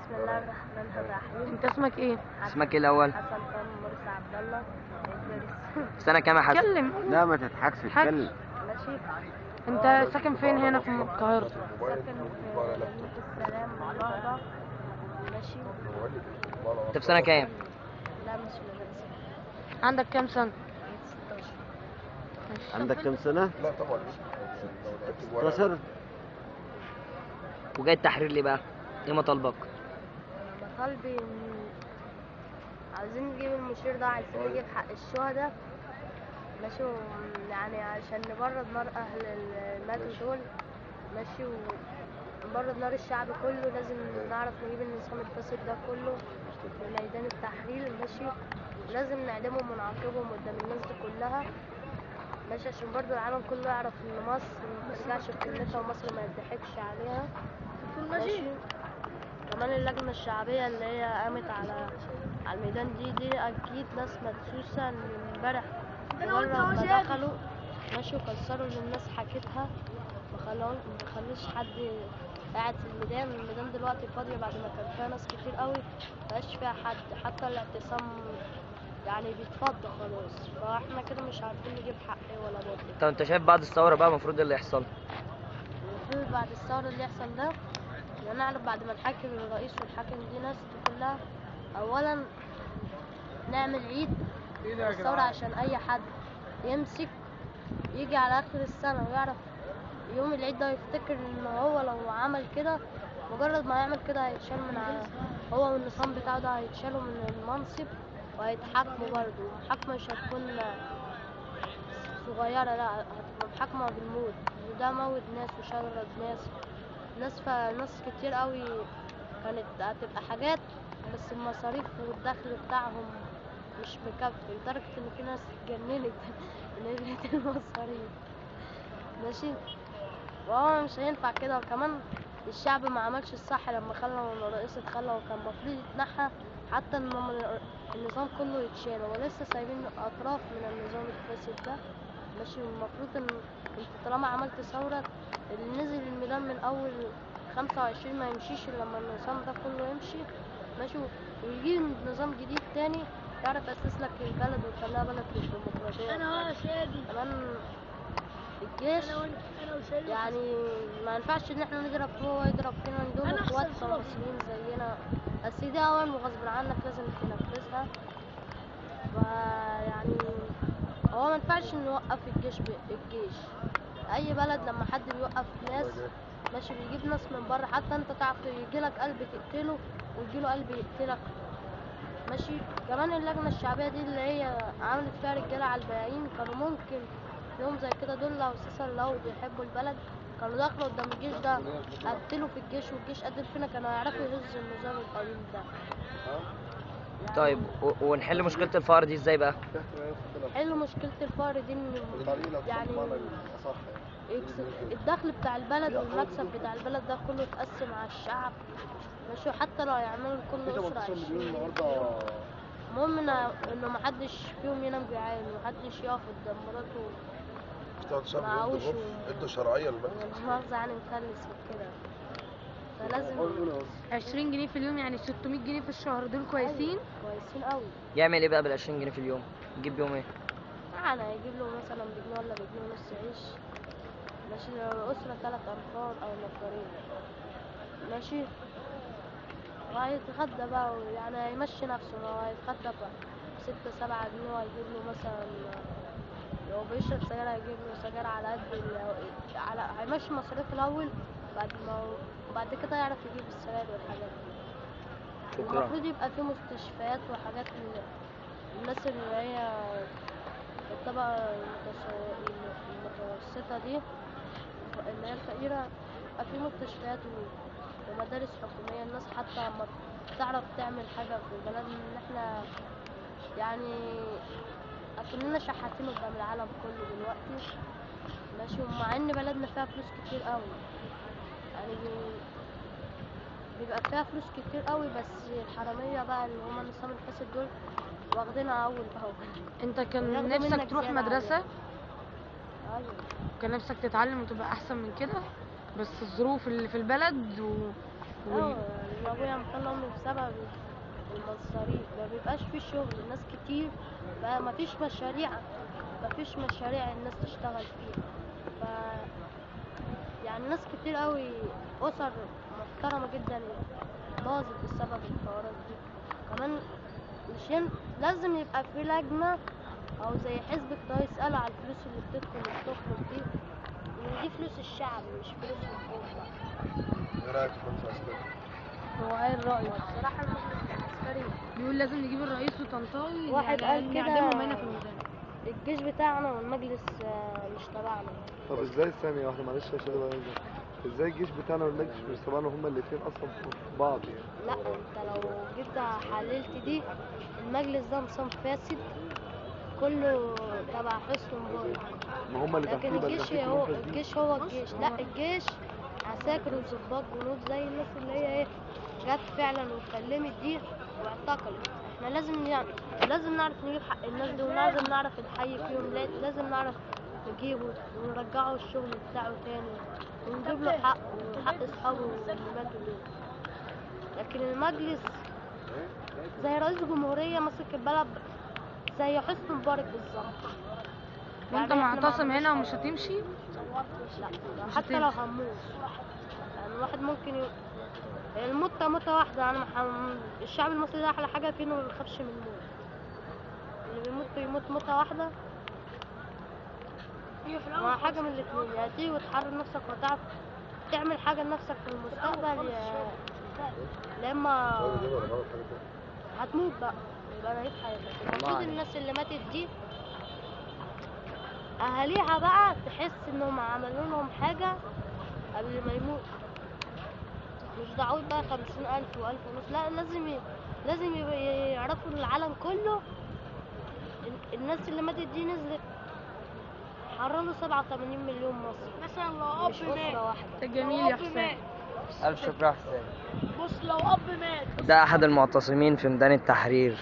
بسم الله الرحمن الرحيم. انت اسمك ايه؟ اسمك ايه الاول؟ حسن فهم مرسي عبد الله إدريس. سنة كام يا حسن؟ اتكلم. لا ما تضحكش، اتكلم. ماشي. انت ساكن فين هنا في القاهرة؟ ساكن في مدينة السلام النهضة. ماشي. انت في سنة كام؟ لا مش مدرسة. عندك كام سنة؟ 16. ماشي. عندك كم سنة؟ لا طبعا 16. وجاي التحرير ليه بقى؟ ايه مطالبك؟ أنا مطالبي عاوزين نجيب المشير ده، عايزين نجيب حق الشهداء. ماشي. يعني عشان نبرد نار أهل الماتوا دول. ماشي. ونبرد نار الشعب كله، لازم نعرف نجيب النظام الفاسد ده كله في ميدان التحرير. ماشي. ولازم نعدمهم ونعاقبهم قدام الناس دي كلها. ماشي. عشان برضو العالم كله يعرف ان مصر مترجعش في كلمتها ومصر ما يضحكش عليها. ماشي. كمان اللجنة الشعبية اللي هي قامت على الميدان دي أكيد ناس مدسوسة من امبارح. مجرد ما دخلوا ماشي وكسروا اللي الناس حكتها، مخلوش حد قاعد في الميدان دلوقتي فاضية بعد ما كان فيها ناس كتير قوي، مبقاش فيها حد، حتى الاعتصام يعني بيتفض خلاص. فاحنا كده مش عارفين نجيب حق ولا باطل. طب انت شايف بعد الثورة بقى المفروض ايه اللي يحصل؟ المفروض بعد الثورة اللي يحصل ده يعني نعرف بعد ما نحاكم الرئيس ونحاكم دي ناس دي كلها، أولا نعمل عيد الثورة عشان أي حد يمسك يجي على آخر السنة ويعرف يوم العيد ده يفتكر إن هو لو عمل كده، مجرد ما يعمل كده هيتشال من هو والنظام بتاعه ده هيتشالوا من المنصب وهيتحاكموا برضه. المحاكمة مش هتكون صغيرة، لا هتبقى محاكمة بالموت، وده موت ناس وشرد ناس كتير قوي كانت هتبقى حاجات، بس المصاريف والدخل بتاعهم مش مكفي، لدرجة ان في ناس اتجننت من قلة المصاريف. ماشي. وهو مش هينفع كده. وكمان الشعب ما عملش الصح لما خلى الرئيس اتخلى، وكان المفروض يتنحى حتى ان النظام كله يتشال، ولسه سايبين اطراف من النظام الفاسد ده. ماشي. المفروض ان انت طالما عملت ثورة، اللي نزل الميدان من اول 25 ما يمشيش الا لما النظام ده كله يمشي. ماشي. ويجي نظام جديد تاني يعرف يأسس لك البلد ويخليها بلد الديمقراطية. كمان الجيش يعني ما ينفعش ان احنا نضرب فيه وهو يضرب فينا، دول اخوات مصريين زينا، بس دي اوامر وغصب عنك لازم تنفذها. فيعني هو ما ينفعش نوقف الجيش. اي بلد لما حد بيوقف ناس ماشي بيجيب ناس من بره، حتى انت تعرف يجيلك قلب تقتله ويجيله قلب يقتلك. ماشي. كمان اللجنة الشعبية دي اللي هي عملت فيها رجالة على البياعين، كانوا ممكن يوم زي كده دول لو اساسا لو بيحبوا البلد كانوا دخلوا قدام الجيش ده قتلوا في الجيش والجيش قتل فينا، كانوا هيعرفوا يهزوا النظام القديم ده. طيب ونحل مشكلة الفقر دي ازاي بقى؟ حلوا مشكلة الفقر دي ان يعني الدخل بتاع البلد والمكسب بتاع البلد ده كله يتقسم على الشعب. ماشي. حتى لو يعملوا كل أسرة 20 كيلو، المهم انه محدش فيهم ينام جعان ومحدش يقف قدام مراته معهوش ادوا شرعية للمجلس. مؤاخذة يعني مفلس وكده. فلازم 20 جنيه في اليوم يعني 600 جنيه في الشهر، دول كويسين؟ كويسين قوي. يعمل ايه بقى بال20 جنيه في اليوم؟ يجيب بيهم ايه؟ يعني هيجيب له مثلا بجنيه ولا بجنيه ونص عيش. ماشي. لو أسرة 3 أنفار أو نفرين. ماشي. وهيتغدى بقى يعني هيمشي نفسه، هو هيتغدى ب6 7 جنيه، وهيجيب له مثلا لو بيشرب سجاير هيجيب له سجاير على قد على هيمشي مصاريف الأول، بعد كده يعرف يجيب السجاير والحاجات دي. شكرا. المفروض يبقى في مستشفيات وحاجات الناس اللي هي الطبقة المتوسطة دي اللي هي الفقيرة، يبقى في مستشفيات ومدارس حكومية، الناس حتى لما تعرف تعمل حاجة في البلد، ان احنا يعني اكننا شحاتين قدام العالم كله دلوقتي. ماشي. ومع ان بلدنا فيها فلوس كتير قوي، يعني بيبقى فيها فلوس كتير قوي، بس الحرامية بقى اللي هما النظام الفاسد دول واخدينها اول باول. انت كان وياخدوا نفسك منك تروح زيادة مدرسة؟ عليهم. ايوه. كان نفسك تتعلم وتبقى احسن من كده، بس الظروف اللي في البلد اه ابويا مطلع امي بسبب المصاريف. ما بيبقاش في شغل، ناس كتير بقى مفيش مشاريع الناس تشتغل فيها. ف يعني ناس كتير قوي، اسر محترمة جدا باظت بسبب الحوارات دي. كمان مش لازم يبقى في لجنة او زي حزب كده يسألوا على الفلوس اللي بتدخل وبتخرج دي، ان دي فلوس الشعب مش فلوس الحكومة. ايه رايك في المجلس العسكري؟ هو قال رأيه الصراحة المجلس العسكري بيقول لازم نجيب الرئيس وطنطاوي واحد قال كده نعدمهم هنا في الميدان. الجيش بتاعنا والمجلس مش تبعنا. طب ازاي ثانية واحدة معلش عشان ابقى فاهم. ازاي الجيش بتاعنا والمجلس مش تبعنا هما الاتنين اصلا في بعض يعني؟ لا انت لو جيت حللت دي، المجلس ده نظام فاسد كله تبع حسن مبارك. ما هما اللي لكن تحتيه بقى الجيش تحتيه هو كلهم فاسدين. الجيش هو الجيش. لا الجيش عساكر وظباط جنود زي الناس اللي هي ايه جت فعلا واتكلمت دي واعتقلت. احنا لازم نعرف نجيب حق الناس دي، ولازم نعرف نحيي فيهم، لازم نعرف نجيبه ونرجعه الشغل بتاعه تاني، ونجيب له حقه وحق اصحابه اللي ماتوا دول. لكن المجلس زي رئيس جمهورية ماسك البلد زي حسني مبارك بالظبط. وانت يعني احنا ما معتصم عملناش هنا حاجة. ومش هتمشي؟ لا مش حتى لو هتمشي. هموت، يعني الواحد ممكن الموت موتة واحدة. أنا الشعب المصري ده أحلى حاجة فيه إنه ما بيخافش من الموت. اللي بيموت موتة واحدة. ما حاجة من الاتنين، يا تيجي وتحرر نفسك وتعرف تعمل حاجة لنفسك في المستقبل، يا إما هتموت بقى يبقى نهاية حياتك. المفروض الناس اللي ماتت دي أهاليها بقى تحس إنهم عملوا لهم حاجة قبل ما يموت. مش دعوة بقى 50,000 و1500، لا لازم يعرفوا العالم كله الناس اللي ماتت دي نزلت حرروا 87 مليون مصري. مثلا لو مش أسرة واحدة. جميل يا حسين. ألف شكر يا حسين. بص لو أب مات ده أحد المعتصمين في ميدان التحرير.